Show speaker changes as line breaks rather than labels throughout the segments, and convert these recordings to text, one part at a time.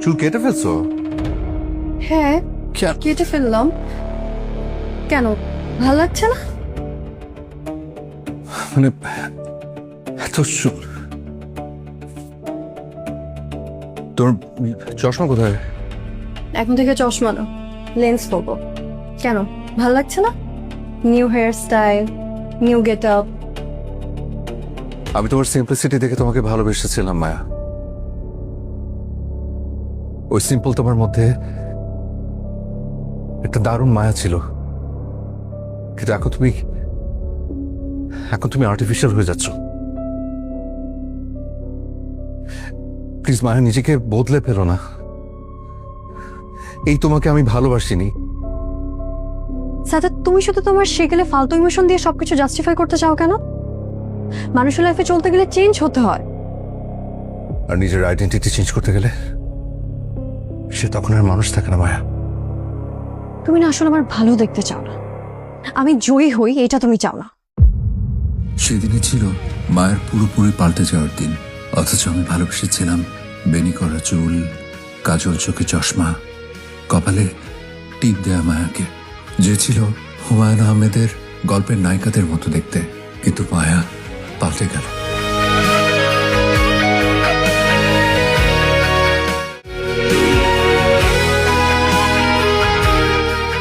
চুল কেটে ফেলছো?
হ্যাঁ কেটে ফেললাম। কেন, ভালো লাগছে না?
মানে এত চুল। তোর চশমা কোথায়?
এখন থেকে চশমা না, লেন্স পরবো। কেন, ভালো লাগছে না? New hair style, new get up.
আমি তোমার সিম্পলিসিটি দেখে তোমাকে ভালোবেসেছিলাম মায়া। ওই সিম্পল তোমার মধ্যে একটা দারুণ মায়া ছিল, কিন্তু এখন তুমি আর্টিফিশিয়াল হয়ে যাচ্ছ। প্লিজ মায়া, নিজেকে বদলে ফেলো না। এই তোমাকে আমি ভালোবাসিনি।
সাথে তুমি শুধু তোমার সেকেলে ফালতু ইমোশন দিয়ে সবকিছু জাস্টিফাই করতে চাও কেন? মানুষের লাইফে চলতে গেলে চেঞ্জ হতে হয়।
আর নিজের আইডেন্টিটি চেঞ্জ করতে গেলে সে তখন আর মানুষ থাকে না মায়া।
তুমি না আসলে আমার ভালো দেখতে চাও না, আমি জয়ী হই এটা তুমি চাও না।
সেদিনই ছিল মায়ের পুরোপুরি পাল্টে যাওয়ার দিন। অথচ আমি ভালোবেসেছিলাম বেনি করা চুল, কাজল চোখে চশমা, কপালে টিপ দেয়া মায়াকে, যে ছিল হুমায়ুন আহমেদের গল্পের নায়িকাদের মতো দেখতে। কিন্তু মায়া পাল্টে গেল।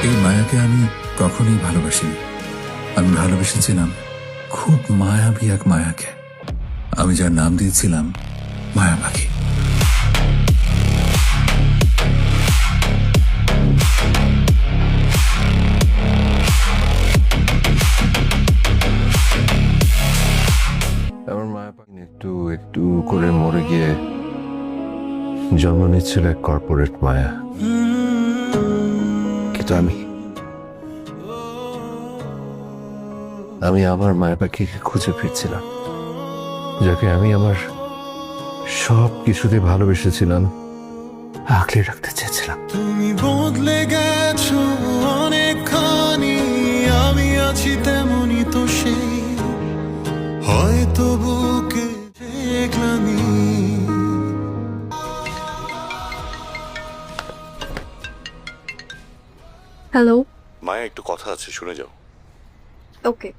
এই মায়াকে আমি কখনোই ভালোবাসিনি। আমি ভালোবেসেছিলাম খুব মায়াবী এক মায়াকে, আমি যার নাম দিয়েছিলাম মায়া পাখি।
আমার মায়া পাখি একটু একটু করে মরে গিয়ে জন্ম নিচ্ছিল এক কর্পোরেট মায়া। কিন্তু আমি আমার মায়া পাখিকে খুঁজে ফিরছিলাম, যাকে আমি আমার সব কিছুতে ভালোবেসেছিলাম, আঁকড়ে রাখতে চেয়েছিলাম।
তুমি বদলে গেছো অনেকখানি, আমি আছি তেমনই তো সেই, হয়তো বুকে দেখলামই।
হ্যালো।
মায়া, একটু কথা আছে, শুনে যাও।
ওকে।